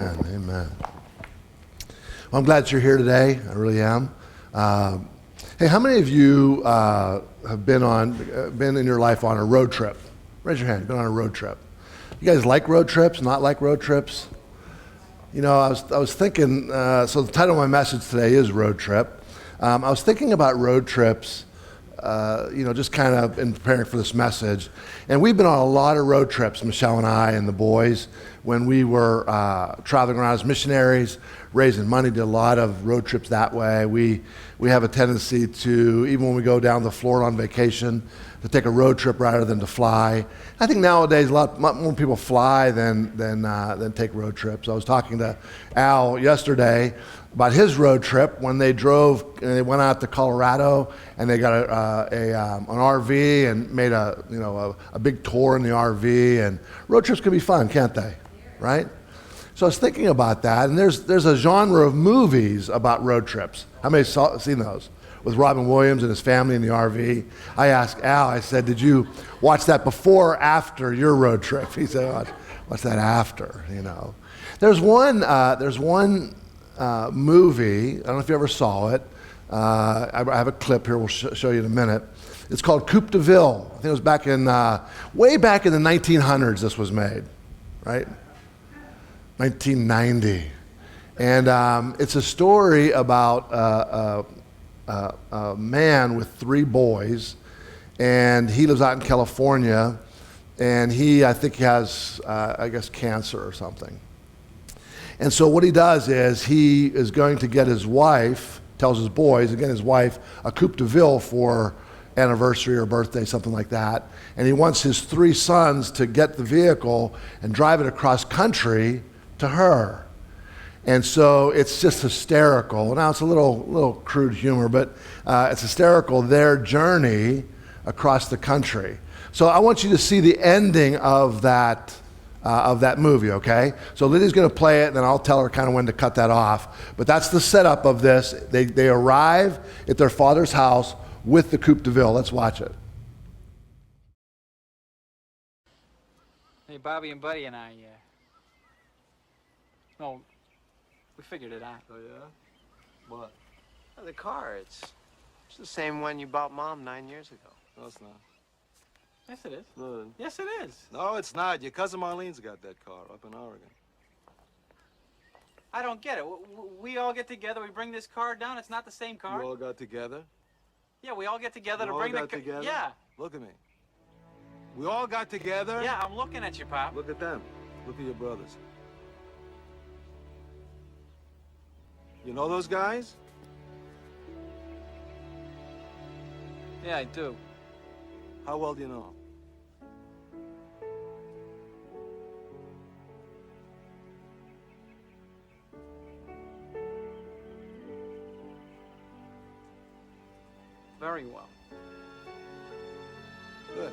Amen. Well, I'm glad you're here today. I really am. Hey, how many of you have been in your life on a road trip? Raise your hand. Been on a road trip. You guys like road trips? Not like road trips? You know, I was thinking. So the title of my message today is road trip. I was thinking about road trips. Just kind of in preparing for this message. And we've been on a lot of road trips, Michelle and I and the boys, when we were traveling around as missionaries, raising money, did a lot of road trips that way. We have a tendency to, even when we go down to Florida on vacation, to take a road trip rather than to fly. I think nowadays a lot more people fly than take road trips. I was talking to Al yesterday about his road trip when they drove and they went out to Colorado and they got an RV and made a big tour in the RV. And road trips can be fun, can't they? Right? So I was thinking about that, and there's a genre of movies about road trips. How many seen those? With Robin Williams and his family in the RV. I asked Al, I said, did you watch that before or after your road trip? He said, what's that after, There's one movie, I don't know if you ever saw it. I have a clip here we'll show you in a minute. It's called Coupe de Ville. I think it was way back in the 1900s this was made, right? 1990. And it's a story about a man with 3 boys, and he lives out in California, and I think he has, cancer or something. And so what he does is he is going to get his wife, tells his boys, again his wife, a Coupe de Ville for anniversary or birthday, something like that. And he wants his 3 sons to get the vehicle and drive it across country to her. And so it's just hysterical. Now it's a little crude humor, but it's hysterical, their journey across the country. So I want you to see the ending of that movie, okay? So Lydia's going to play it, and then I'll tell her kind of when to cut that off. But that's the setup of this. They arrive at their father's house with the Coupe de Ville. Let's watch it. Hey, Bobby and Buddy and I, we figured it out. Oh, yeah? What? Oh, the car, it's the same one you bought Mom 9 years ago. No, it's not. Yes, it is. No, Yes, it is. no, it's not. Your cousin Marlene's got that car up in Oregon. I don't get it. We all get together, we bring this car down, it's not the same car? You all got together? Yeah, we all get together You to all bring the got car. together? Yeah. Look at me. We all got together? Yeah, I'm looking at you, Pop. Look at them. Look at your brothers. You know those guys? Yeah, I do. How well do you know 'em? Very well. Good.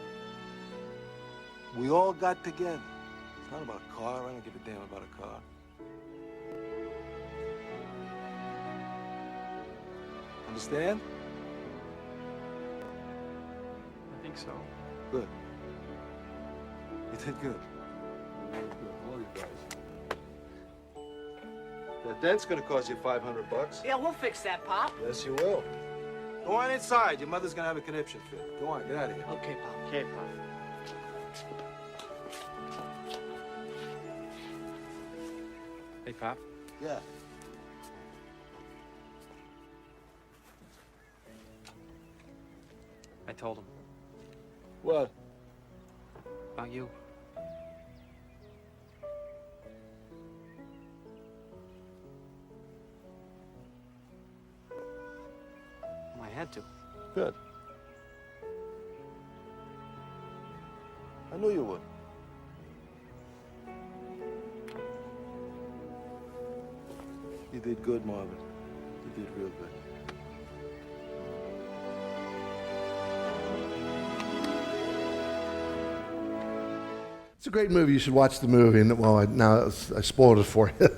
We all got together. It's not about a car. I don't give a damn about a car. Understand? I think so. Good. You did good. You did good. All you guys. That dent's gonna cost you $500. Yeah, we'll fix that, Pop. Yes, you will. Go on inside. Your mother's gonna have a conniption fit. Go on, get out of here. Okay, Pop. Okay, Pop. Hey, Pop. Yeah. I told him What? about you. I had to. Good. I knew you would. You did good, Marvin. You did real good. It's a great movie. You should watch the movie. And now I spoiled it for you.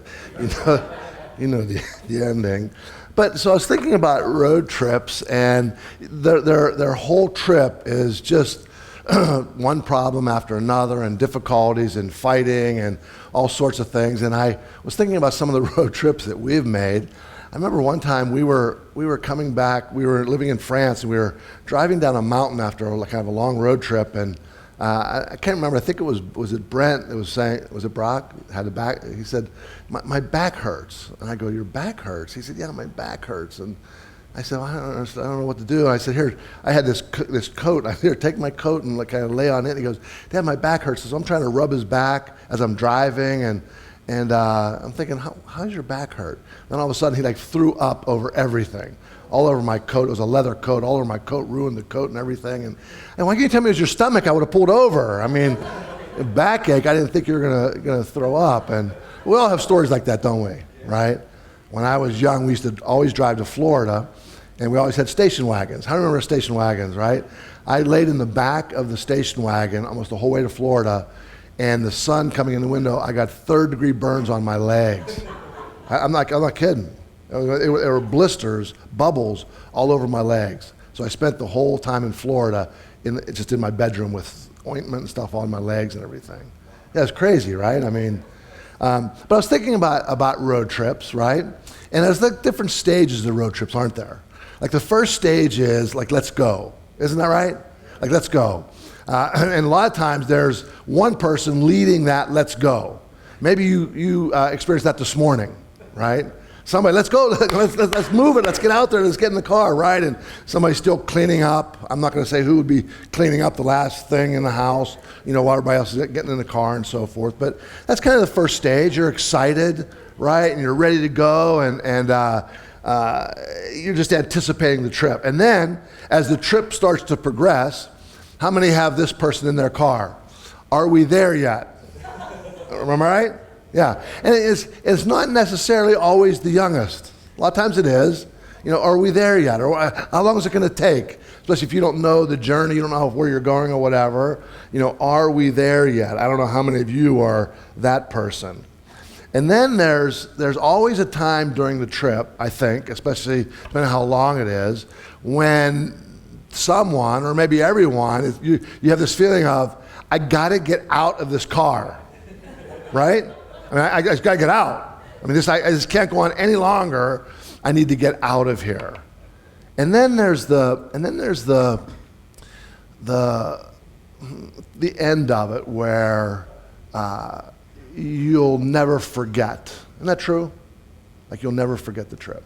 you know the ending. But so I was thinking about road trips, and their whole trip is just one problem after another, and difficulties and fighting and all sorts of things. And I was thinking about some of the road trips that we've made. I remember one time we were coming back. We were living in France, and we were driving down a mountain after kind of a long road trip. And I can't remember. I think it was it Brent that was saying, was it Brock? Had a back. He said, my back hurts. And I go, your back hurts? He said, yeah, my back hurts. And I said, well, I don't know what to do. And I said, here, I had this coat. I said, here, take my coat and kind of lay on it. And he goes, Dad, my back hurts. So I'm trying to rub his back as I'm driving, and I'm thinking, how's your back hurt? Then all of a sudden, he threw up over everything, all over my coat. It was a leather coat, all over my coat, ruined the coat and everything. And why can't you tell me it was your stomach? I would have pulled over. I mean, backache. I didn't think you were gonna throw up. And we all have stories like that, don't we? Right? When I was young, we used to always drive to Florida, and we always had station wagons. I remember station wagons, right? I laid in the back of the station wagon almost the whole way to Florida, and the sun coming in the window, I got third-degree burns on my legs. I'm not kidding. There were blisters, bubbles all over my legs. So I spent the whole time in Florida just in my bedroom with ointment and stuff on my legs and everything. Yeah, it's crazy, right? I mean, but I was thinking about road trips, right? And there's different stages of road trips, aren't there? Like the first stage is let's go. Isn't that right? Let's go. And a lot of times there's one person leading that let's go. Maybe you experienced that this morning, right? Somebody, let's go, let's move it, let's get out there, let's get in the car, right? And somebody's still cleaning up. I'm not going to say who would be cleaning up the last thing in the house, while everybody else is getting in the car and so forth. But that's kind of the first stage. You're excited, right? And you're ready to go, and you're just anticipating the trip. And then, as the trip starts to progress, how many have this person in their car? Are we there yet? Am I right? Yeah. And it's not necessarily always the youngest. A lot of times it is. Are we there yet? Or how long is it going to take? Especially if you don't know the journey, you don't know where you're going or whatever. Are we there yet? I don't know how many of you are that person. And then there's always a time during the trip, I think, especially depending on how long it is, when someone, or maybe everyone, you have this feeling of, I got to get out of this car, right? I mean, I just got to get out. I mean, I just can't go on any longer. I need to get out of here. And then there's the end of it where you'll never forget. Isn't that true? You'll never forget the trip.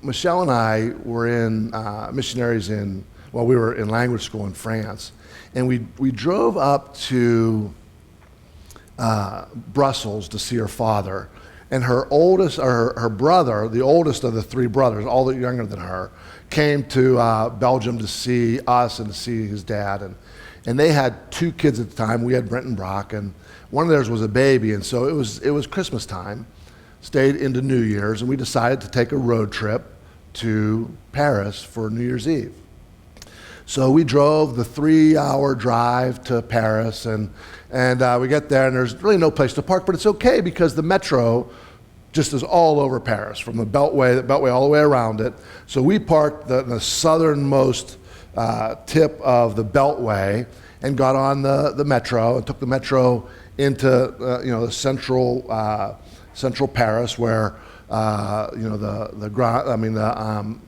Michelle and I were in missionaries we were in language school in France, and we drove up to Brussels to see her father, and her brother, the oldest of the three brothers, all the younger than her, came to Belgium to see us and to see his dad, and they had two kids at the time. We had Brent and Brock, and one of theirs was a baby, and so it was Christmas time, stayed into New Year's, and we decided to take a road trip to Paris for New Year's Eve. So we drove the 3-hour drive to Paris, and we get there, and there's really no place to park, but it's okay because the metro just is all over Paris, from the Beltway all the way around it. So we parked the southernmost tip of the Beltway and got on the metro and took the metro into the central Paris, where the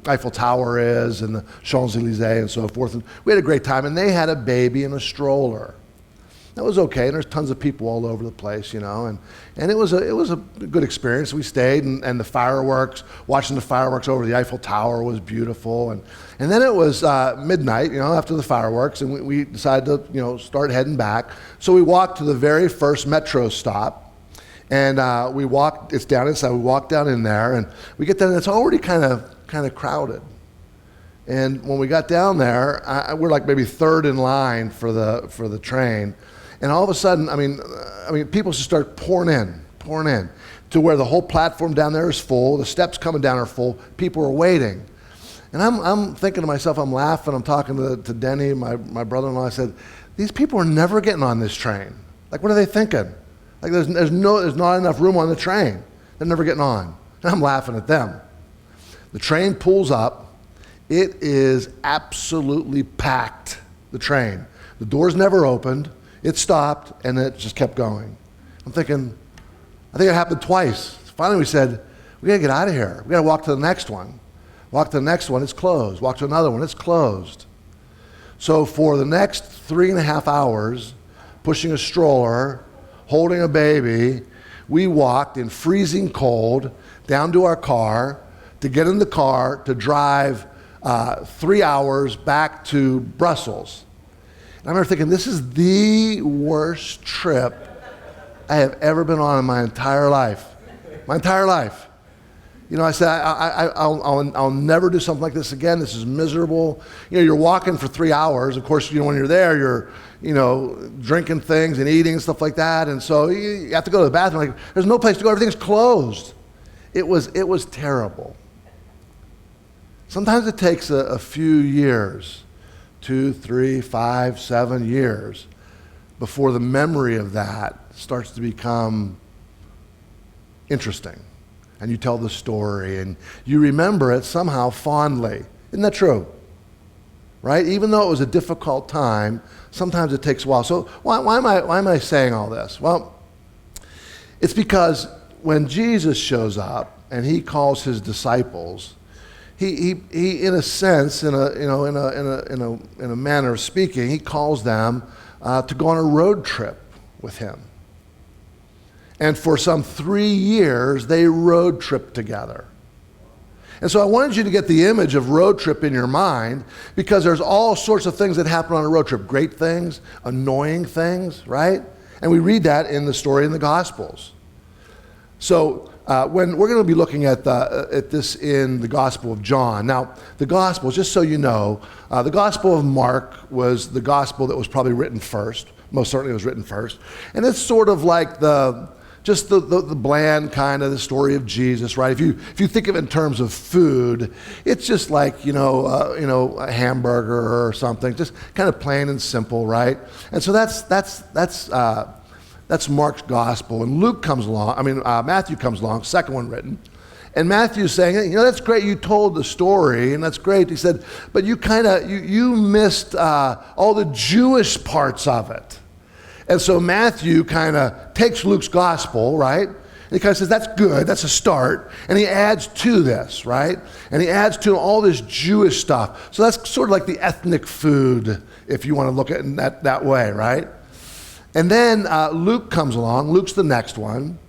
Eiffel Tower is, and the Champs-Élysées and so forth. And we had a great time, and they had a baby in a stroller. That was okay, and there's tons of people all over the place, and it was a good experience. We stayed, and the fireworks, watching the fireworks over the Eiffel Tower was beautiful, and then it was midnight, after the fireworks, and we decided to start heading back. So we walked to the very first metro stop, and we walked. It's down inside. We walked down in there, and we get there, and it's already kind of crowded. And when we got down there, we're maybe third in line for the train. And all of a sudden, I mean, people just start pouring in, to where the whole platform down there is full. The steps coming down are full. People are waiting, and I'm thinking to myself, I'm laughing. I'm talking to Denny, my brother-in-law. I said, these people are never getting on this train. What are they thinking? There's not enough room on the train. They're never getting on. And I'm laughing at them. The train pulls up, It is absolutely packed, the train. The doors never opened. It stopped, and it just kept going. I'm thinking, I think it happened twice. Finally, we said, we got to get out of here. We got to walk to the next one. Walk to the next one, it's closed. Walk to another one, it's closed. So for the next 3.5 hours, pushing a stroller, holding a baby, we walked in freezing cold down to our car to get in the car to drive 3 hours back to Brussels. And I remember thinking, this is the worst trip I have ever been on in my entire life. My entire life. You know, I said, I'll never do something like this again. This is miserable. You know, you're walking for 3 hours. Of course, you know, when you're there, you're, you know, drinking things and eating and stuff like that. And so you have to go to the bathroom. Like, there's no place to go. Everything's closed. It was terrible. Sometimes it takes a few years, 2, 3, 5, 7 years, before the memory of that starts to become interesting. And you tell the story, and you remember it somehow fondly. Isn't that true? Right? Even though it was a difficult time, sometimes it takes a while. So why am I saying all this? Well, it's because when Jesus shows up and he calls his disciples, he in a sense, in a manner of speaking, he calls them to go on a road trip with him. And for some 3 years, they road tripped together. And so I wanted you to get the image of road trip in your mind, because there's all sorts of things that happen on a road trip. Great things, annoying things, right? And we read that in the story in the Gospels. So when we're going to be looking at this in the Gospel of John. Now, the Gospels, just so you know, the Gospel of Mark was the Gospel that was probably written first. Most certainly it was written first. And it's sort of like the bland kind of the story of Jesus, right? If you think of it in terms of food, it's just like, a hamburger or something, just kind of plain and simple, right? And so that's Mark's gospel. And Matthew comes along, second one written. And Matthew's saying, that's great, you told the story, and that's great. He said, but you missed all the Jewish parts of it. And so Matthew kind of takes Luke's gospel, right? And he kind of says, that's good, that's a start. And he adds to this, right? And he adds to all this Jewish stuff. So that's sort of like the ethnic food, if you want to look at it that way, right? And then Luke comes along. Luke's the next one.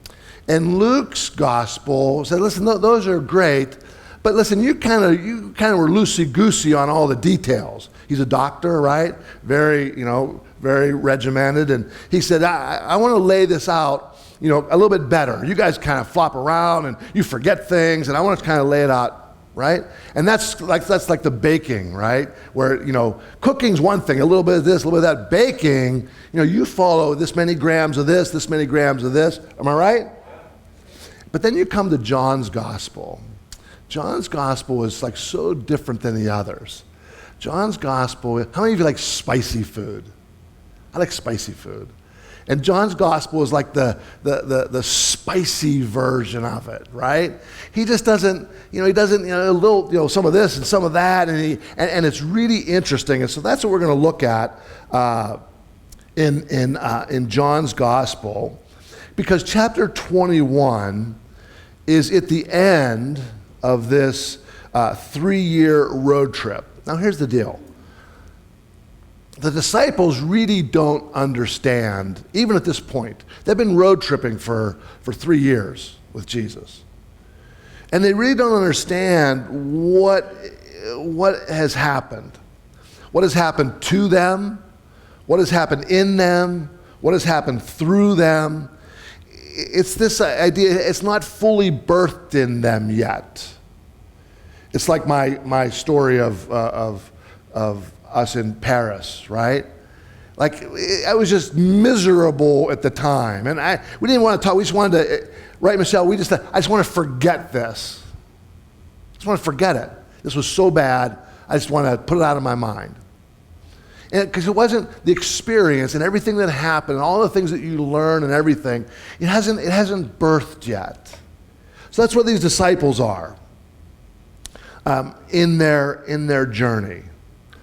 And Luke's gospel said, listen, those are great, but listen, you kind of were loosey-goosey on all the details. He's a doctor, right? Very regimented. And he said, I want to lay this out, a little bit better. You guys kind of flop around and you forget things, and I want to kind of lay it out, right? And that's like the baking, right? Where, cooking's one thing, a little bit of this, a little bit of that. Baking, you follow this many grams of this many grams of this. Am I right? But then you come to John's gospel. John's gospel is like so different than the others. John's gospel, how many of you like spicy food? I like spicy food. And John's gospel is like the spicy version of it, right? He just doesn't, a little, some of this and some of that, and it's really interesting. And so that's what we're going to look at in John's gospel, because chapter 21 is at the end of this 3-year road trip. Now here's the deal. The disciples really don't understand, even at this point. They've been road tripping for 3 years with Jesus. And they really don't understand what has happened. What has happened to them, what has happened in them, what has happened through them. It's this idea, it's not fully birthed in them yet. It's like my story of us in Paris, right? Like, I was just miserable at the time. And we didn't want to talk. We just wanted to, right, Michelle? I just want to forget this. I just want to forget it. This was so bad. I just want to put it out of my mind. And because it wasn't the experience and everything that happened and all the things that you learn and everything, it hasn't birthed yet. So that's what these disciples are. in their journey.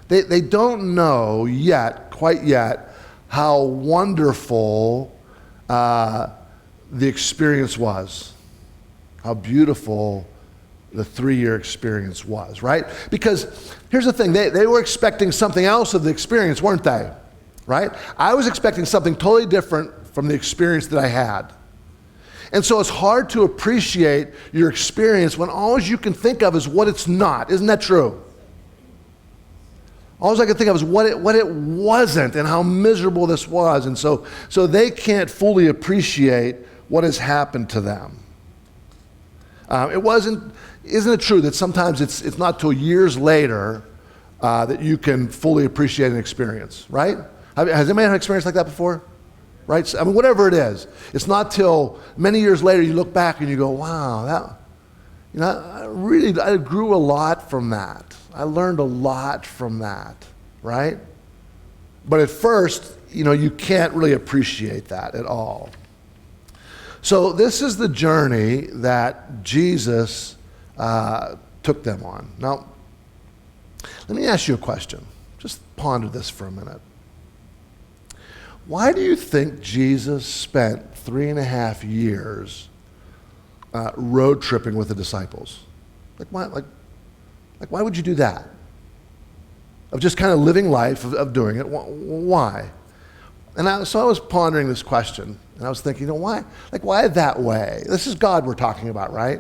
They don't know yet, quite yet, how wonderful the experience was, how beautiful the 3-year experience was, right? Because here's the thing, they were expecting something else of the experience, weren't they? Right? I was expecting something totally different from the experience that I had. And so it's hard to appreciate your experience when all you can think of is what it's not. Isn't that true? All I can think of is what it wasn't and how miserable this was. And so they can't fully appreciate what has happened to them. Isn't it true that sometimes it's not till years later that you can fully appreciate an experience, right? Has anybody had an experience like that before? Right? I mean, whatever it is, it's not till many years later you look back and you go, wow, I grew a lot from that. I learned a lot from that, right? But at first, you can't really appreciate that at all. So this is the journey that Jesus took them on. Now, let me ask you a question. Just ponder this for a minute. Why do you think Jesus spent 3.5 years road tripping with the disciples? Why would you do that? Of just kind of living life, of doing it. Why? And so I was pondering this question, and I was thinking, why that way? This is God we're talking about, right?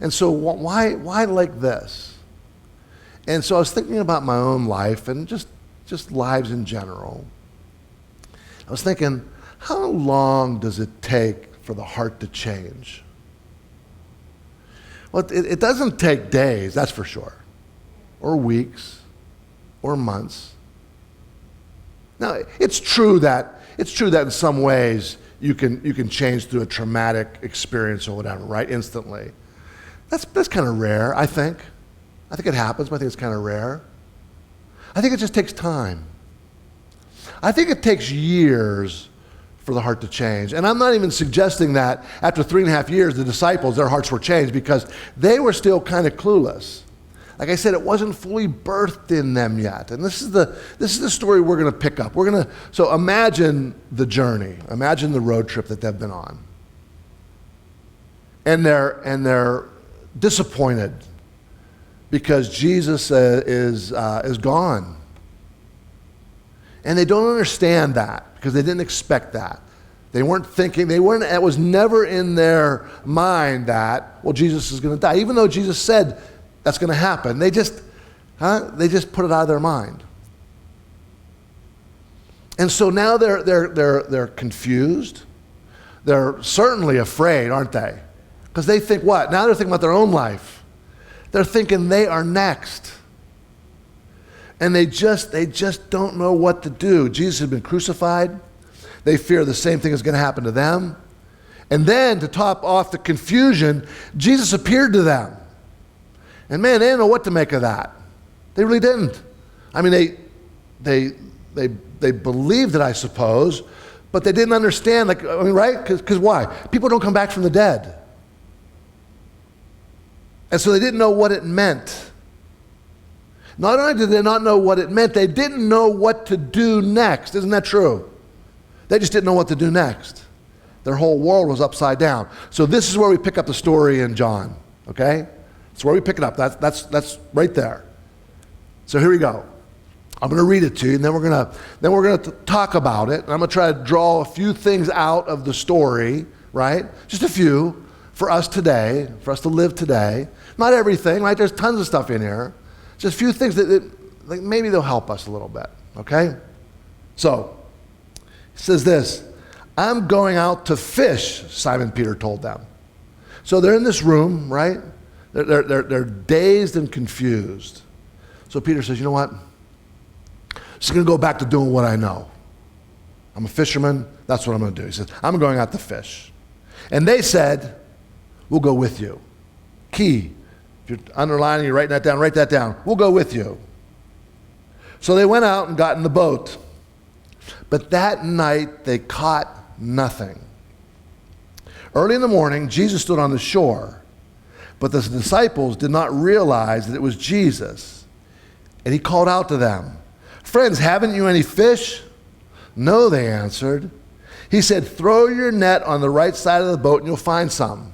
And so why like this? And so I was thinking about my own life and just lives in general. I was thinking, how long does it take for the heart to change? Well, it doesn't take days, that's for sure, or weeks, or months. Now, it's true that in some ways you can change through a traumatic experience or whatever, right? Instantly. That's kind of rare, I think. I think it happens, but I think it's kind of rare. I think it just takes time. I think it takes years for the heart to change. And I'm not even suggesting that after 3.5 years, the disciples, their hearts were changed, because they were still kind of clueless. Like I said, it wasn't fully birthed in them yet. And this is the story we're going to pick up. So imagine the journey. Imagine the road trip that they've been on. And they're disappointed because Jesus is gone. And they don't understand that because they didn't expect that. They weren't thinking, it was never in their mind that, well, Jesus is going to die. Even though Jesus said that's going to happen, they just put it out of their mind. And so now they're confused. They're certainly afraid, aren't they? Because they think what? Now they're thinking about their own life. They're thinking they are next. And they just don't know what to do. Jesus has been crucified. They fear the same thing is going to happen to them. And then to top off the confusion, Jesus appeared to them. And man, they didn't know what to make of that. They really didn't. I mean, they believed it, I suppose, but they didn't understand, right? Because why? People don't come back from the dead. And so they didn't know what it meant. Not only did they not know what it meant, they didn't know what to do next. Isn't that true? They just didn't know what to do next. Their whole world was upside down. So this is where we pick up the story in John, okay? That's where we pick it up. That's right there. So here we go. I'm going to read it to you, and then we're going to talk about it. And I'm going to try to draw a few things out of the story, right? Just a few for us today, for us to live today. Not everything, right? There's tons of stuff in here. Just a few things that maybe they'll help us a little bit, okay? So, it says this, I'm going out to fish, Simon Peter told them. So they're in this room, right? They're dazed and confused. So Peter says, you know what? I'm just going to go back to doing what I know. I'm a fisherman. That's what I'm going to do. He says, I'm going out to fish. And they said, we'll go with you. Key. If you're underlining, you're writing that down, write that down. We'll go with you. So they went out and got in the boat. But that night they caught nothing. Early in the morning, Jesus stood on the shore. But the disciples did not realize that it was Jesus. And he called out to them, "Friends, haven't you any fish?" "No," they answered. He said, "Throw your net on the right side of the boat and you'll find some."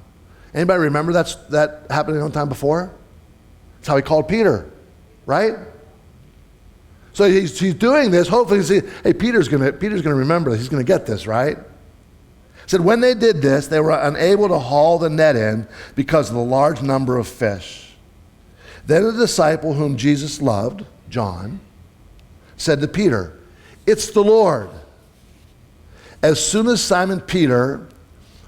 Anybody remember that happening one time before? That's how he called Peter, right? So he's doing this. Hopefully, hey, Peter's gonna remember this. He's gonna get this, right? He said, when they did this, they were unable to haul the net in because of the large number of fish. Then the disciple whom Jesus loved, John, said to Peter, "It's the Lord." As soon as Simon Peter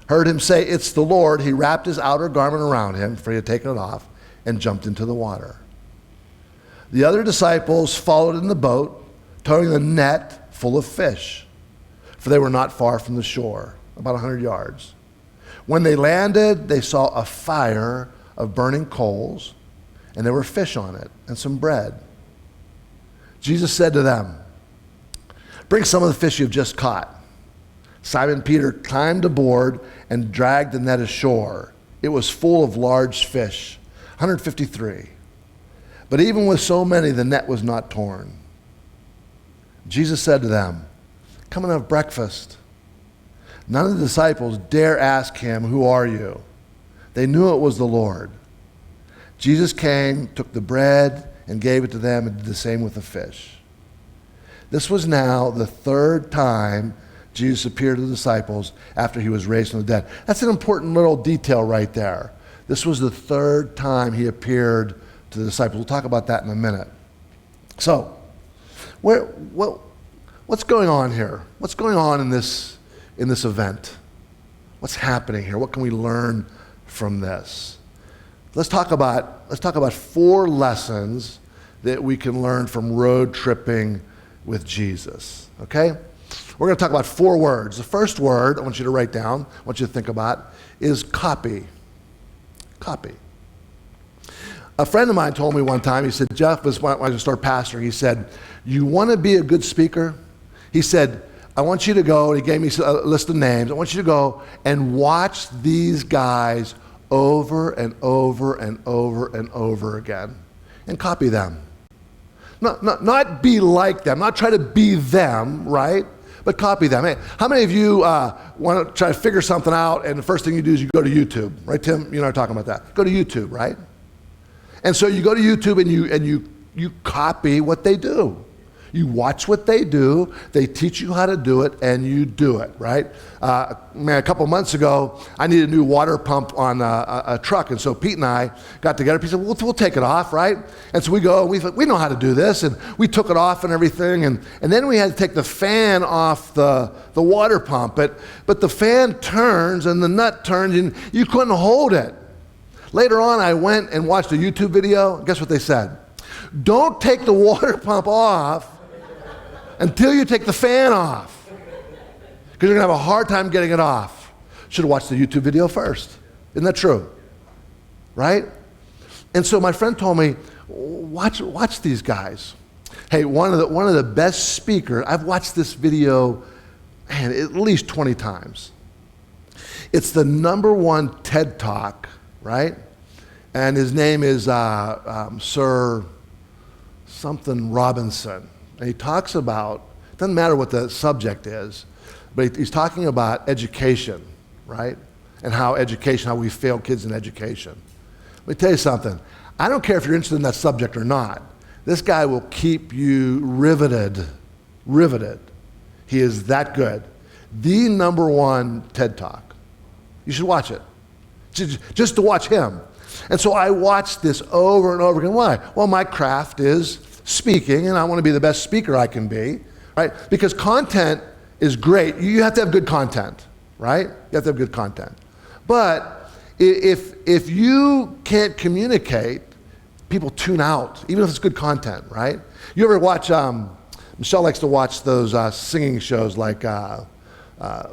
heard him say, "It's the Lord," he wrapped his outer garment around him, for he had taken it off, and jumped into the water. The other disciples followed in the boat, towing the net full of fish, for they were not far from the shore, about 100 yards. When they landed, they saw a fire of burning coals, and there were fish on it, and some bread. Jesus said to them, "Bring some of the fish you've just caught." Simon Peter climbed aboard and dragged the net ashore. It was full of large fish, 153. But even with so many, the net was not torn. Jesus said to them, "Come and have breakfast." None of the disciples dare ask him, "Who are you?" They knew it was the Lord. Jesus came, took the bread, and gave it to them, and did the same with the fish. This was now the third time Jesus appeared to the disciples after he was raised from the dead. That's an important little detail right there. This was the third time he appeared to the disciples. We'll talk about that in a minute. So, what's going on here? What's going on in this event? What's happening here? What can we learn from this? Let's talk about 4 lessons that we can learn from road tripping with Jesus. Okay? We're going to talk about 4 words. The first word I want you to write down, I want you to think about, is copy. Copy. A friend of mine told me one time, he said, Jeff, when I start pastoring, he said, "You want to be a good speaker?" He said, "I want you to go," and he gave me a list of names, "I want you to go and watch these guys over and over and over and over again and copy them. Not be like them, not try to be them, right? But copy them." Hey, how many of you want to try to figure something out and the first thing you do is you go to YouTube, right, Tim? You and I are talking about that. Go to YouTube, right? And so you go to YouTube and you copy what they do. You watch what they do, they teach you how to do it, and you do it, right? A couple months ago, I needed a new water pump on a truck, and so Pete and I got together. Pete said, we'll take it off, right? And so we go, we know how to do this, and we took it off and everything, and then we had to take the fan off the water pump, but the fan turns and the nut turns, and you couldn't hold it. Later on, I went and watched a YouTube video. Guess what they said? Don't take the water pump off until you take the fan off, because you're going to have a hard time getting it off. Should have watched the YouTube video first. Isn't that true? Right? And so my friend told me, watch these guys. Hey, one of the best speakers, I've watched this video, man, at least 20 times. It's the #1 TED Talk, right? And his name is Sir something Robinson. And he talks about, it doesn't matter what the subject is, but he's talking about education, right? And how we fail kids in education. Let me tell you something. I don't care if you're interested in that subject or not. This guy will keep you riveted. He is that good. The #1 TED Talk. You should watch it. Just to watch him. And so I watched this over and over again. Why? Well, my craft is speaking, and I want to be the best speaker I can be, right? Because content is great. You have to have good content, right? You have to have good content. But if you can't communicate, people tune out, even if it's good content, right? You ever watch, Michelle likes to watch those singing shows like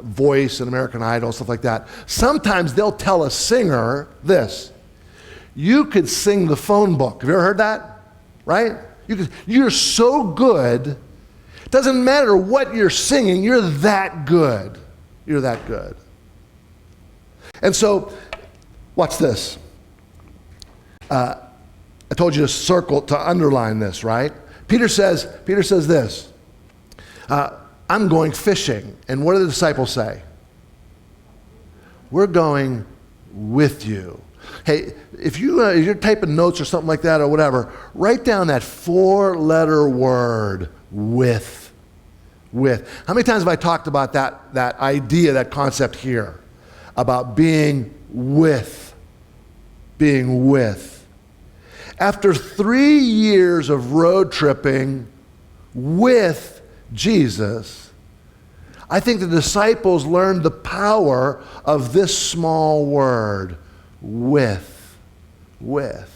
Voice and American Idol, stuff like that. Sometimes they'll tell a singer this: you could sing the phone book. Have you ever heard that? Right? You're so good, it doesn't matter what you're singing, you're that good. You're that good. And so, watch this. I told you to circle, to underline this, right? Peter says this, I'm going fishing. And what do the disciples say? We're going with you. Hey, if you're typing notes or something like that or whatever, write down that 4-letter word, with. With. How many times have I talked about that idea, that concept here, about being with? Being with. After 3 years of road tripping with Jesus, I think the disciples learned the power of this small word, with. With.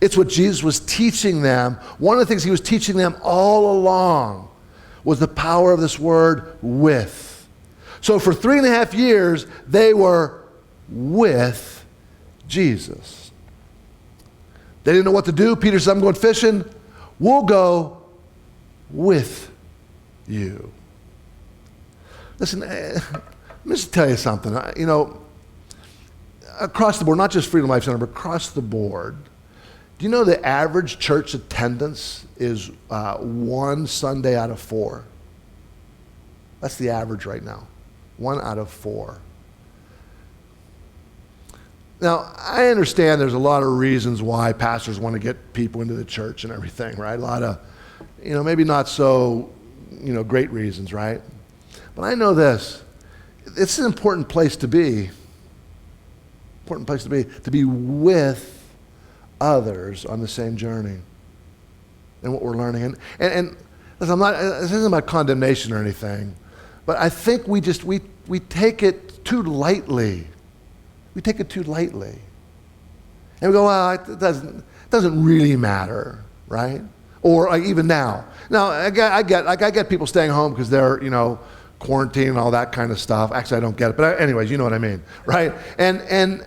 It's what Jesus was teaching them. One of the things he was teaching them all along was the power of this word, with. So for 3.5 years, they were with Jesus. They didn't know what to do. Peter said, I'm going fishing. We'll go with you. Listen, let me just tell you something. Across the board, not just Freedom Life Center, but across the board, do you know the average church attendance is 1 Sunday out of 4? That's the average right now. 1 out of 4. Now, I understand there's a lot of reasons why pastors want to get people into the church and everything, right? A lot of, maybe not so, great reasons, right? But I know this. It's an important place to be. Important place to be with others on the same journey and what we're learning. And listen, this isn't about condemnation or anything, but I think we take it too lightly. We take it too lightly. And we go, well, it doesn't really matter, right? Or like even now. Now, I get people staying home because they're, quarantine and all that kind of stuff. Actually, I don't get it, but anyways, you know what I mean, right? And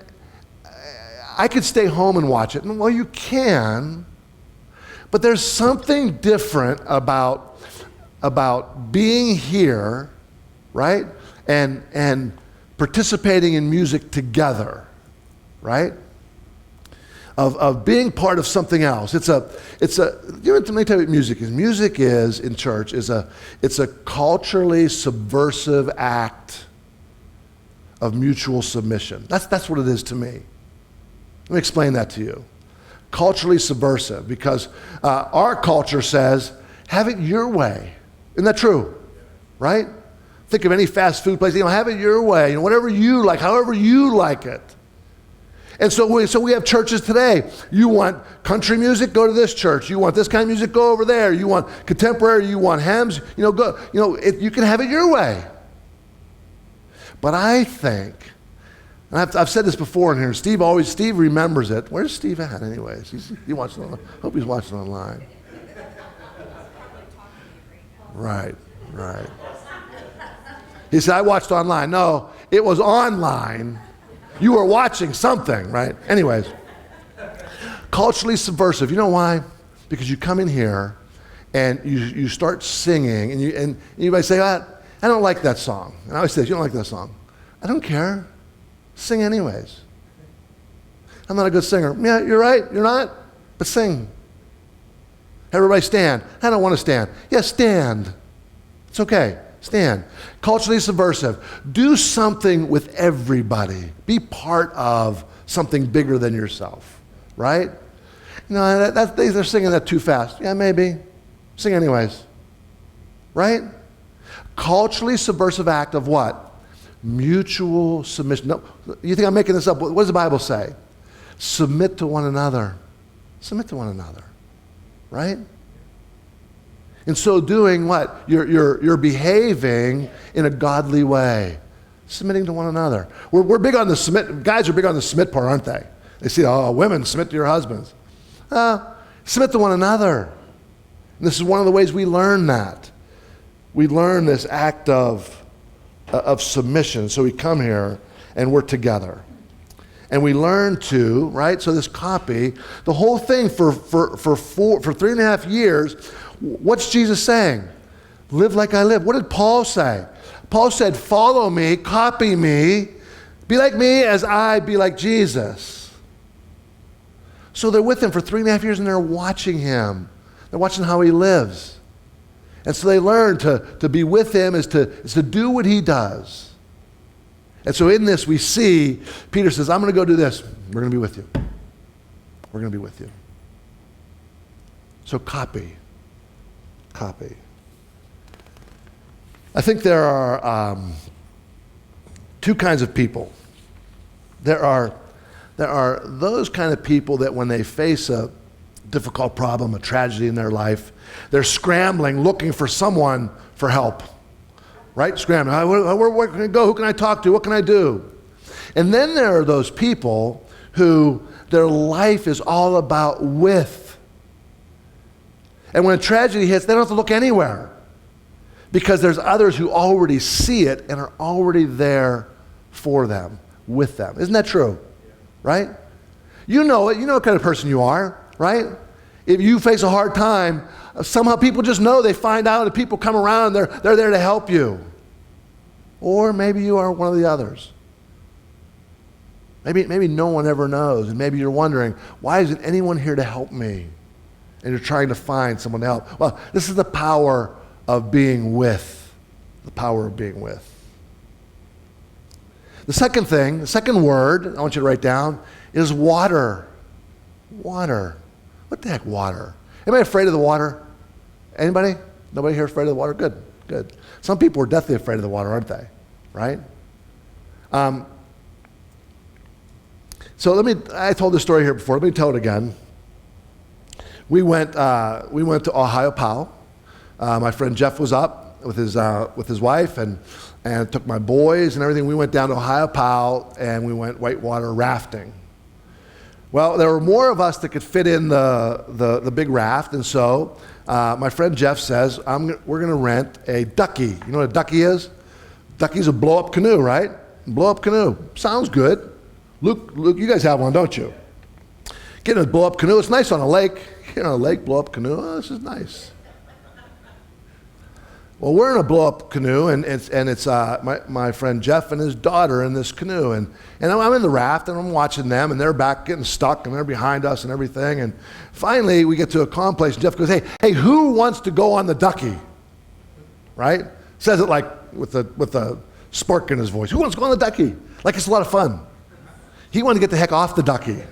I could stay home and watch it. And well, you can, but there's something different about being here, right? And participating in music together, right? Of being part of something else. Let me tell you what music is. Music is, in church, it's a culturally subversive act of mutual submission. That's what it is to me. Let me explain that to you. Culturally subversive, because our culture says, have it your way. Isn't that true? Right? Think of any fast food place, have it your way, whatever you like, however you like it. And so we have churches today. You want country music, go to this church. You want this kind of music, go over there. You want contemporary, you want hymns, go. You can have it your way. But I think, and I've said this before in here. Steve remembers it. Where's Steve at, anyways? He watches it. Hope he's watching online. Right. He said, I watched online. No, it was online. You were watching something, right? Anyways, culturally subversive. You know why? Because you come in here and you start singing and you might say, I don't like that song. And I always say, you don't like that song. I don't care. Sing anyways. I'm not a good singer. Yeah, you're right. You're not. But sing. Everybody stand. I don't want to stand. Yeah, stand. It's okay. Stand. Culturally subversive. Do something with everybody. Be part of something bigger than yourself, right? They're singing that too fast. Yeah, maybe. Sing anyways, right? Culturally subversive act of what? Mutual submission. No, you think I'm making this up? What does the Bible say? Submit to one another. Submit to one another, right? In so doing, what? You're behaving in a godly way, submitting to one another. We're big on the submit. Guys are big on the submit part, aren't they? They see, women, submit to your husbands. Submit to one another. And this is one of the ways we learn that. We learn this act of submission. So we come here and we're together. And we learn to, right? So this copy, the whole thing for 3.5 years, what's Jesus saying? Live like I live. What did Paul say? Paul said, follow me, copy me, be like me as I be like Jesus. So they're with him for 3.5 years and they're watching him. They're watching how he lives. And so they learn to be with him is to do what he does. And so in this we see Peter says, I'm going to go do this. We're going to be with you. We're going to be with you. So copy. Copy. I think there are two kinds of people. There are those kind of people that when they face a difficult problem, a tragedy in their life, they're scrambling, looking for someone for help. Right? Scrambling. Where can I go? Who can I talk to? What can I do? And then there are those people who their life is all about with. And when a tragedy hits, they don't have to look anywhere because there's others who already see it and are already there for them, with them. Isn't that true? Right? You know it. You know what kind of person you are, right? If you face a hard time, somehow people just know, they find out, and people come around, they're there to help you. Or maybe you are one of the others. Maybe no one ever knows, and maybe you're wondering, why isn't anyone here to help me? And you're trying to find someone to help. Well, this is the power of being with. The power of being with. The second thing, the second word I want you to write down is water. Water. What the heck, water? Anybody afraid of the water? Anybody? Nobody here afraid of the water? Good, good. Some people are deathly afraid of the water, aren't they? Right? So I told this story here before. Let me tell it again. We went to Ohio Powell. My friend Jeff was up with his wife and took my boys and everything. We went down to Ohio Powell and we went whitewater rafting. Well, there were more of us that could fit in the big raft, and so my friend Jeff says, we're going to rent a ducky. You know what a ducky is? Ducky's a blow-up canoe, right? Blow-up canoe. Sounds good. Luke, you guys have one, don't you? Getting a blow-up canoe. It's nice on a lake. Get on a lake, blow-up canoe. Oh, this is nice. Well, we're in a blow-up canoe, and it's my friend Jeff and his daughter in this canoe, and I'm in the raft, and I'm watching them, and they're back getting stuck, and they're behind us and everything, and finally we get to a calm place, and Jeff goes, hey, who wants to go on the ducky? Right? Says it like with a spark in his voice. Who wants to go on the ducky? Like it's a lot of fun. He wanted to get the heck off the ducky.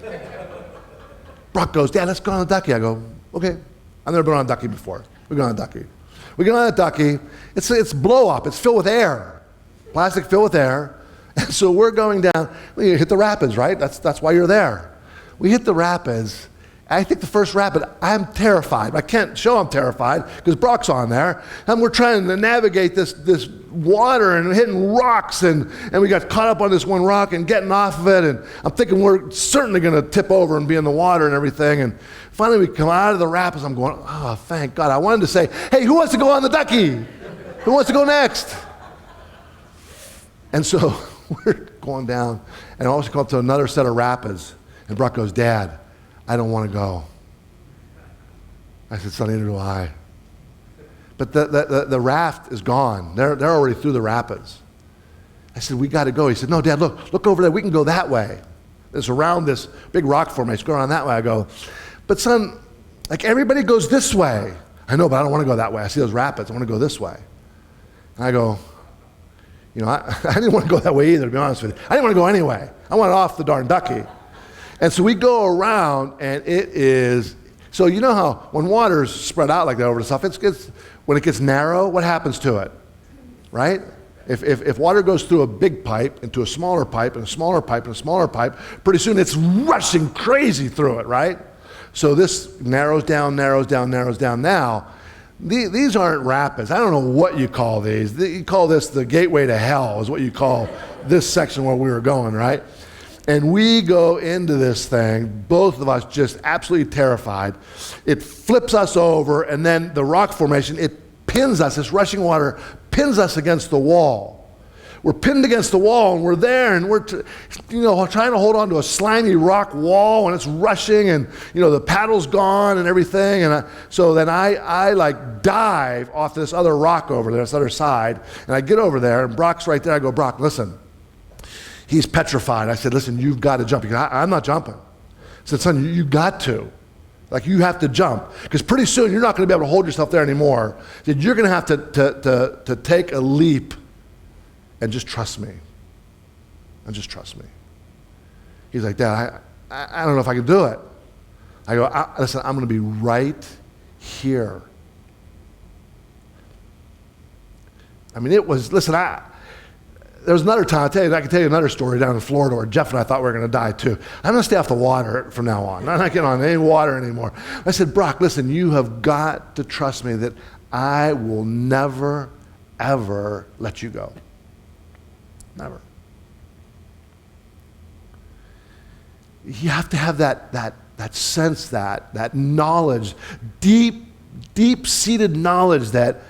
Brock goes, Dad, let's go on the ducky. I go, okay. I've never been on a ducky before. We go on a ducky. We get on that ducky. It's blow up. It's filled with air. Plastic filled with air. And so we're going down. We hit the rapids, right? That's why you're there. We hit the rapids. I think the first rapid, I'm terrified. I can't show I'm terrified because Brock's on there. And we're trying to navigate this water and hitting rocks. And we got caught up on this one rock and getting off of it. And I'm thinking we're certainly going to tip over and be in the water and everything. And finally we come out of the rapids. I'm going, oh, thank God. I wanted to say, hey, who wants to go on the ducky? Who wants to go next? And so we're going down. And I also come up to another set of rapids. And Brock goes, Dad, I don't want to go. I said, son, neither do I. But the raft is gone. They're already through the rapids. I said, we got to go. He said, no, Dad, look over there. We can go that way. It's around this big rock formation. Go around that way. I go, but son, like everybody goes this way. I know, but I don't want to go that way. I see those rapids. I want to go this way. And I go, I didn't want to go that way either, to be honest with you. I didn't want to go anyway. I wanted off the darn ducky. And so we go around, and it is, so you know how when water's spread out like that over the stuff, when it gets narrow, what happens to it, right? If water goes through a big pipe into a smaller pipe and a smaller pipe and a smaller pipe, pretty soon it's rushing crazy through it, right? So this narrows down, narrows down, narrows down. Now, these aren't rapids. I don't know what you call these. You call this the gateway to hell is what you call this section where we were going, right? And we go into this thing, both of us just absolutely terrified. It flips us over, and then the rock formation, it pins us, this rushing water pins us against the wall. We're pinned against the wall, and we're there, and we're trying to hold on to a slimy rock wall, and it's rushing, and the paddle's gone and everything. And so then I like dive off this other rock over there, this other side, and I get over there, and Brock's right there. I go, Brock, listen. He's petrified. I said, listen, you've got to jump. He goes, I'm not jumping. said, son, you got to. Like, you have to jump. Because pretty soon you're not going to be able to hold yourself there anymore. He said, you're going to have to take a leap and just trust me. And just trust me. He's like, Dad, I don't know if I can do it. I go, listen, I'm going to be right here. I mean, it was, listen, there was another time, I can tell you another story down in Florida where Jeff and I thought we were going to die too. I'm going to stay off the water from now on. I'm not getting on any water anymore. I said, Brock, listen, you have got to trust me that I will never, ever let you go. Never. You have to have that sense, that knowledge, deep-seated knowledge that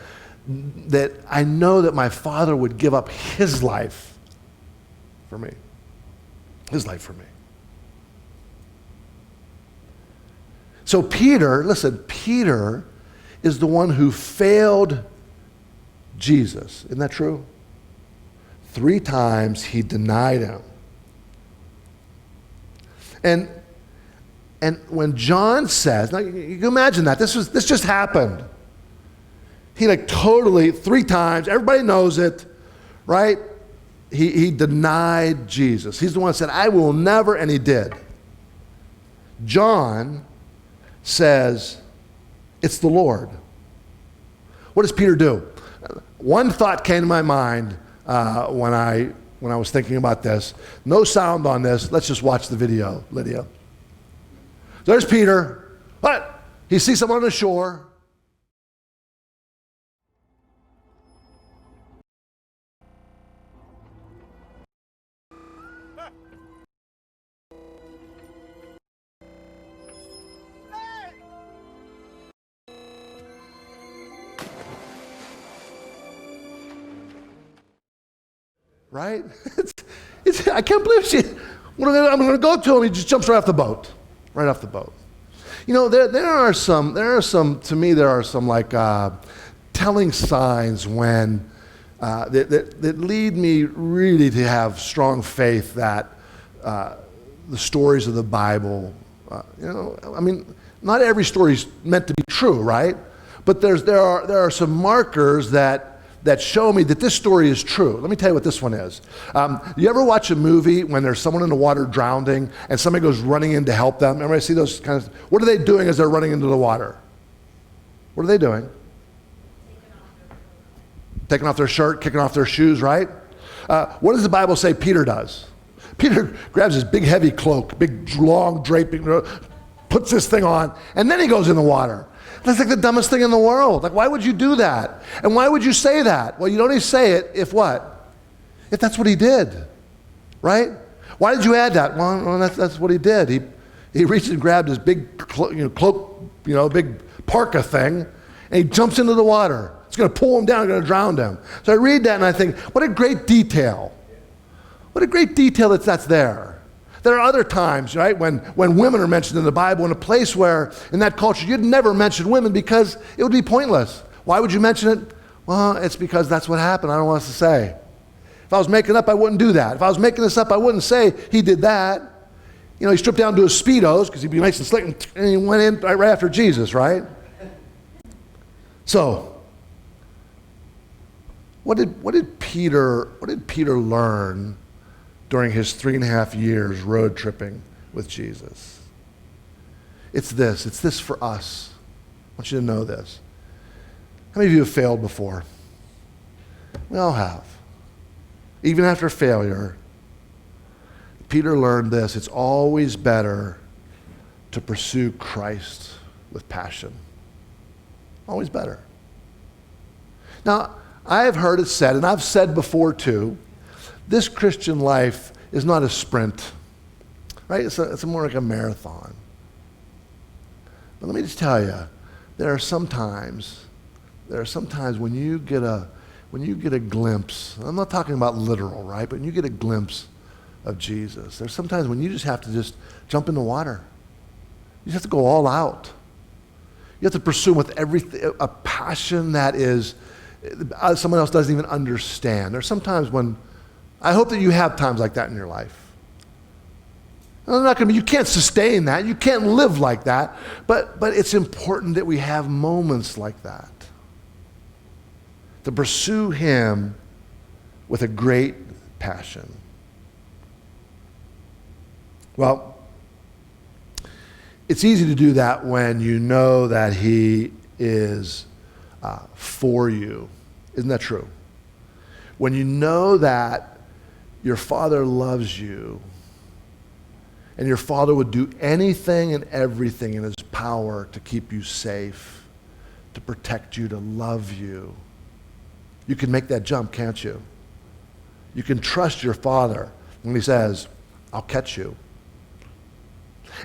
I know that my Father would give up his life for me. His life for me. So Peter, listen, Peter is the one who failed Jesus. Isn't that true? 3 times he denied him. And when John says, now you can imagine that, this just happened. He totally, 3 times, everybody knows it, right? He denied Jesus. He's the one that said, I will never, and he did. John says, it's the Lord. What does Peter do? One thought came to my mind when I was thinking about this. No sound on this. Let's just watch the video, Lydia. There's Peter. What? He sees someone on the shore. Right? I can't believe I'm going to go to him. He just jumps right off the boat. Right off the boat. You know, there are some, to me, there are some telling signs when, that lead me really to have strong faith that the stories of the Bible, I mean, not every story is meant to be true, right? But there are some markers that show me that this story is true. Let me tell you what this one is. You ever watch a movie when there's someone in the water drowning and somebody goes running in to help them? Everybody see those kinds of, what are they doing as they're running into the water? What are they doing? Taking off their shirt, kicking off their shoes, right? What does the Bible say Peter does? Peter grabs his big heavy cloak, big long draping, puts this thing on, and then he goes in the water. That's like the dumbest thing in the world. Like, why would you do that? And why would you say that? Well, you'd only say it if what? If that's what he did, right? Why did you add that? Well, that's what he did. He reached and grabbed his big cloak, big parka thing, and he jumps into the water. It's going to pull him down, it's going to drown him. So I read that and I think, what a great detail. What a great detail that's there. There are other times, right, when women are mentioned in the Bible in a place where, in that culture, you'd never mention women because it would be pointless. Why would you mention it? Well, it's because that's what happened. I don't want us to say. If I was making up, I wouldn't do that. If I was making this up, I wouldn't say he did that. He stripped down to his Speedos because he'd be nice and slick, and he went in right after Jesus, right? So, what did Peter learn during his 3.5 years road tripping with Jesus? It's this for us. I want you to know this. How many of you have failed before? We all have. Even after failure, Peter learned this. It's always better to pursue Christ with passion. Always better. Now, I have heard it said, and I've said before too, this Christian life is not a sprint, right? It's more like a marathon. But let me just tell you, there are some times when you get a glimpse. I'm not talking about literal, right? But when you get a glimpse of Jesus, there's sometimes when you just have to just jump in the water. You just have to go all out. You have to pursue with everything a passion that is someone else doesn't even understand. There's sometimes when I hope that you have times like that in your life. You can't sustain that. You can't live like that. But it's important that we have moments like that. To pursue him with a great passion. Well, it's easy to do that when you know that he is for you. Isn't that true? When you know that your Father loves you, and your Father would do anything and everything in his power to keep you safe, to protect you, to love you. You can make that jump, can't you? You can trust your Father when he says, I'll catch you.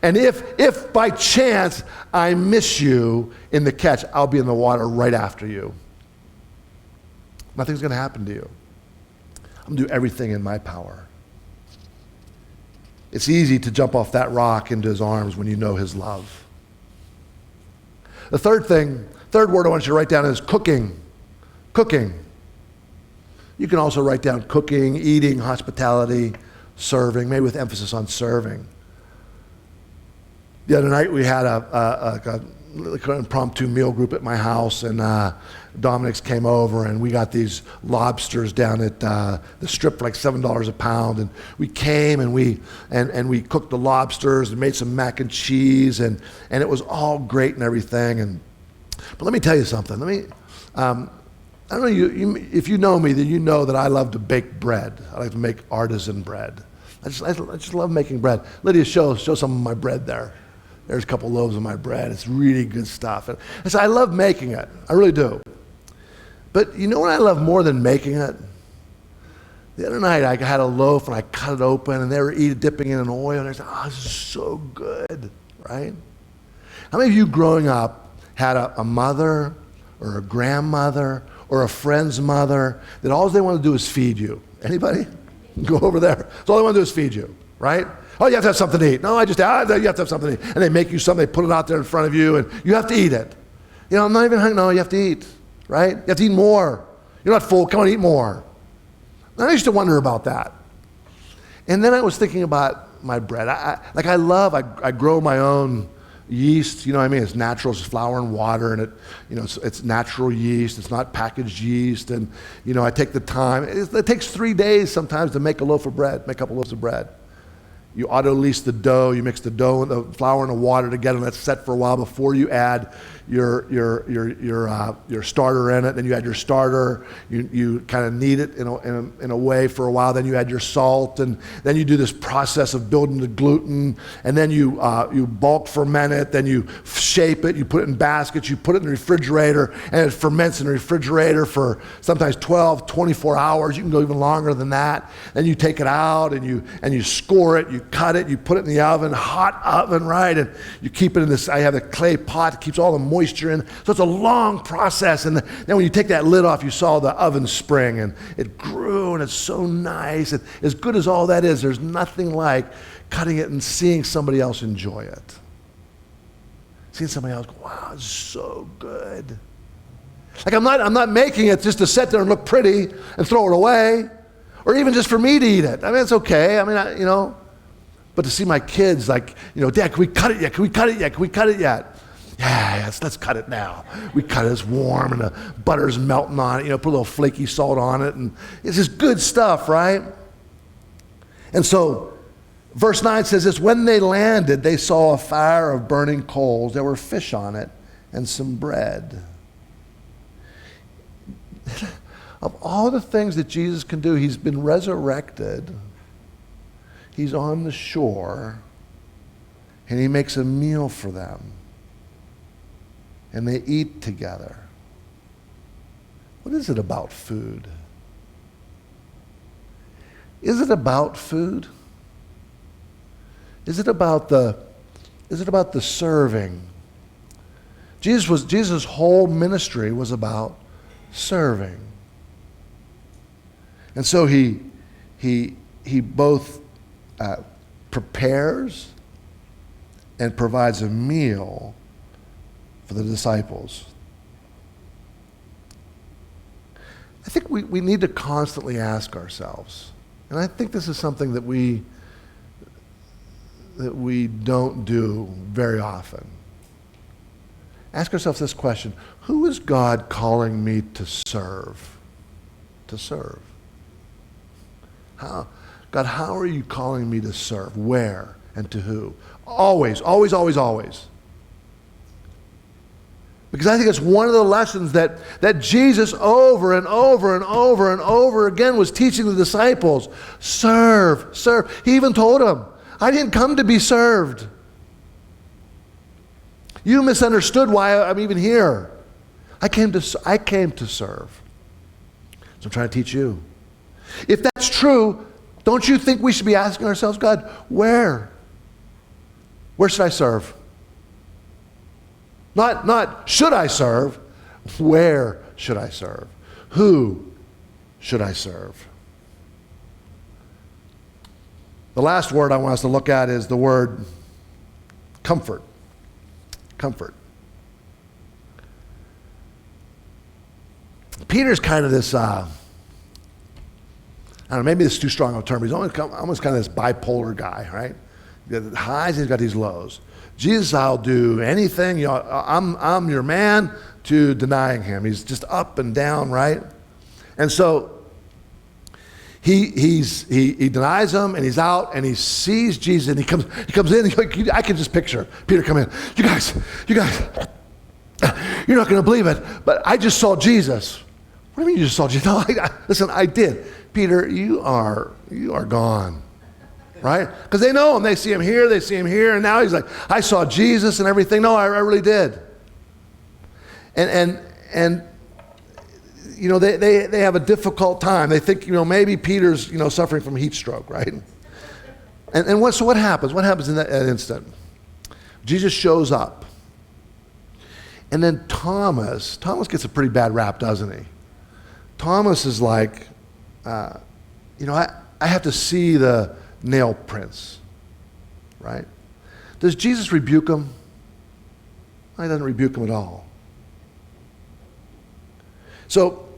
And if by chance I miss you in the catch, I'll be in the water right after you. Nothing's going to happen to you. I'm going to do everything in my power. It's easy to jump off that rock into his arms when you know his love. The third word I want you to write down is cooking. Cooking. You can also write down cooking, eating, hospitality, serving, maybe with emphasis on serving. The other night we had an impromptu meal group at my house, and Dominic's came over, and we got these lobsters down at the strip for like $7 a pound, and we came and we cooked the lobsters and made some mac and cheese, and it was all great and everything. But let me tell you something. I don't know if you know me, then you know that I love to bake bread. I like to make artisan bread. I just love making bread. Lydia, show some of my bread there. There's a couple loaves of my bread. It's really good stuff. And so I love making it. I really do. But you know what I love more than making it? The other night I had a loaf and I cut it open and they were dipping it in oil, and I said, oh, this is so good, right? How many of you growing up had a mother or a grandmother or a friend's mother that all they want to do is feed you? Anybody? Go over there. So all they want to do is feed you, right? Oh, you have to have something to eat. No, you have to have something to eat. And they make you something, they put it out there in front of you, and you have to eat it. You know, I'm not even hungry. No, you have to eat, right? You have to eat more. You're not full. Come on, eat more. And I used to wonder about that. And then I was thinking about my bread. I grow my own yeast, you know what I mean? It's natural, it's flour and water, and it's natural yeast, it's not packaged yeast, and I take the time. It takes 3 days sometimes to make a loaf of bread, make a couple loaves of bread. You auto-lease the dough, you mix the dough and the flour and the water together, and that's set for a while before you add your starter in it. Then you add your starter, you kind of knead it in a way for a while, then you add your salt, and then you do this process of building the gluten, and then you bulk ferment it, then you shape it, you put it in baskets, you put it in the refrigerator, and it ferments in the refrigerator for sometimes 12, 24 hours. You can go even longer than that. Then you take it out and you score it, you cut it, you put it in the oven, hot oven, right? And you keep it in this, I have a clay pot, it keeps all the moisture in. So it's a long process. And then when you take that lid off, you saw the oven spring, and it grew, and it's so nice. And as good as all that is, there's nothing like cutting it and seeing somebody else enjoy it. Seeing somebody else go, wow, it's so good. Like I'm not making it just to sit there and look pretty and throw it away, or even just for me to eat it. I mean, it's okay. I mean, but to see my kids like, Dad, can we cut it yet? Can we cut it yet? Can we cut it yet? Yeah, let's cut it now. We cut it, it's warm, and the butter's melting on it, put a little flaky salt on it, and it's just good stuff, right? And so, verse 9 says this, when they landed, they saw a fire of burning coals. There were fish on it and some bread. Of all the things that Jesus can do, he's been resurrected. He's on the shore, and he makes a meal for them. And they eat together. What is it about food? Is it about food? Is it about the serving? Jesus' whole ministry was about serving. And so he both prepares and provides a meal for the disciples. I think we need to constantly ask ourselves, and I think this is something that we that we don't do very often. Ask ourselves this question: who is God calling me to serve? To serve. God, how are you calling me to serve? Where and to who? Always, always, always, always. Because I think it's one of the lessons that Jesus over and over and over and over again was teaching the disciples. Serve, serve. He even told them, I didn't come to be served. You misunderstood why I'm even here. I came to serve. So I'm trying to teach you. If that's true, don't you think we should be asking ourselves, God, where? Where should I serve? Not should I serve, where should I serve? Who should I serve? The last word I want us to look at is the word comfort. Comfort. Peter's kind of this, I don't know, maybe this is too strong of a term. He's almost kind of this bipolar guy, right? He's got the highs and he's got these lows. Jesus, I'll do anything. I'm your man, to denying him. He's just up and down, right? And so he denies him, and he's out, and he sees Jesus, and he comes in. I can just picture Peter come in. You guys, you're not going to believe it, but I just saw Jesus. What do you mean you just saw Jesus? No, listen, I did. Peter, you are gone. Right? Because they know him. They see him here, and now he's like, I saw Jesus and everything. No, I really did. And you know, they have a difficult time. They think, you know, maybe Peter's, you know, suffering from heat stroke, right? And what happens? What happens in that instant? Jesus shows up. And then Thomas gets a pretty bad rap, doesn't he? Thomas is like, you know, I have to see the nail prints, right? Does Jesus rebuke him? No, he doesn't rebuke him at all. So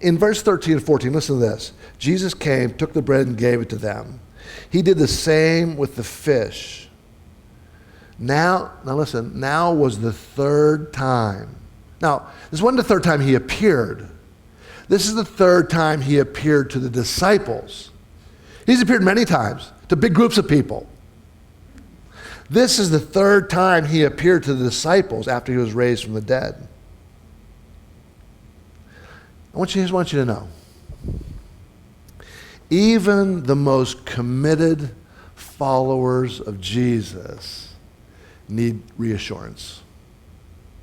in verse 13 and 14, listen to this. Jesus came, took the bread and gave it to them. He did the same with the fish. Now listen, now was the third time. Now, this wasn't the third time he appeared. This is the third time he appeared to the disciples. He's appeared many times to big groups of people. This is the third time he appeared to the disciples after he was raised from the dead. I just want you to know, even the most committed followers of Jesus need reassurance,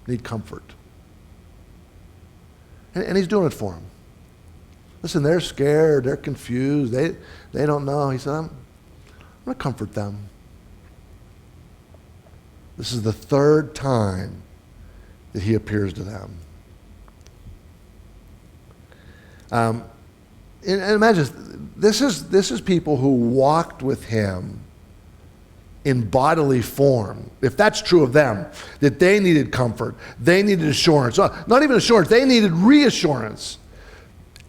need comfort. And he's doing it for them. Listen, they're scared, they're confused, they don't know. He said, I'm going to comfort them. This is the third time that he appears to them. And imagine, this is people who walked with him in bodily form. If that's true of them, that they needed comfort, they needed assurance. Not even assurance, they needed reassurance.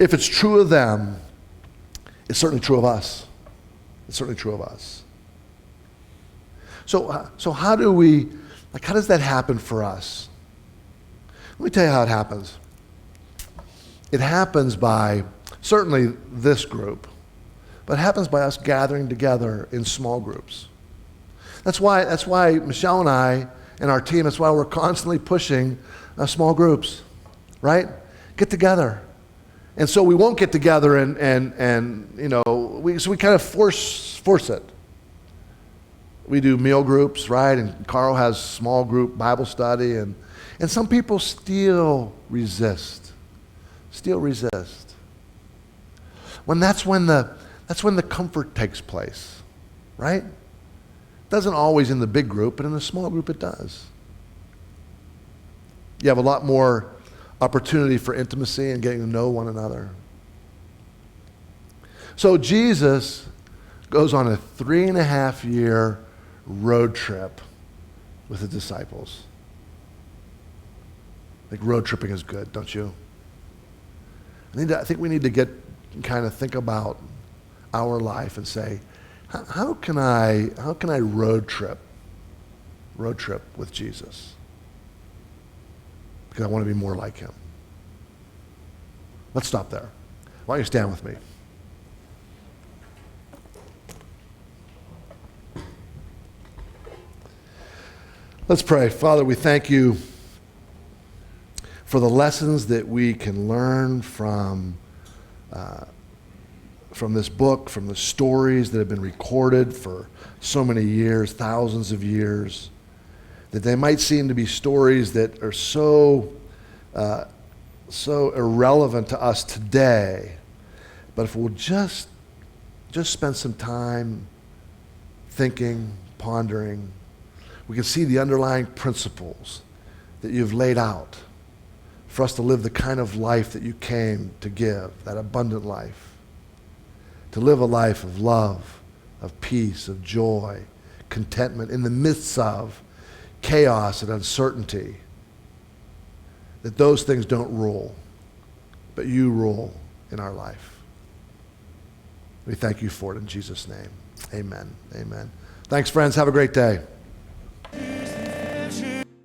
If it's true of them, it's certainly true of us. It's certainly true of us. So how does that happen for us? Let me tell you how it happens. It happens by, certainly this group, but it happens by us gathering together in small groups. That's why Michelle and I and our team, that's why we're constantly pushing small groups, right? Get together. And so we won't get together and you know, we kind of force it. We do meal groups, right? And Carl has small group Bible study, and some people still resist. That's when the comfort takes place, right? It doesn't always in the big group, but in the small group it does. You have a lot more opportunity for intimacy and getting to know one another. So Jesus goes on a 3.5-year road trip with the disciples. I think road tripping is good, don't you? I think we need to think about our life and say, how can I road trip with Jesus? Because I want to be more like him. Let's stop there. Why don't you stand with me? Let's pray. Father, we thank you for the lessons that we can learn from this book, from the stories that have been recorded for so many years, thousands of years, that they might seem to be stories that are so irrelevant to us today. But if we'll just spend some time thinking, pondering, we can see the underlying principles that you've laid out for us to live the kind of life that you came to give, that abundant life. To live a life of love, of peace, of joy, contentment in the midst of chaos and uncertainty. That those things don't rule, but you rule in our life. We thank you for it in Jesus' name. Amen. Amen. Thanks, friends. Have a great day.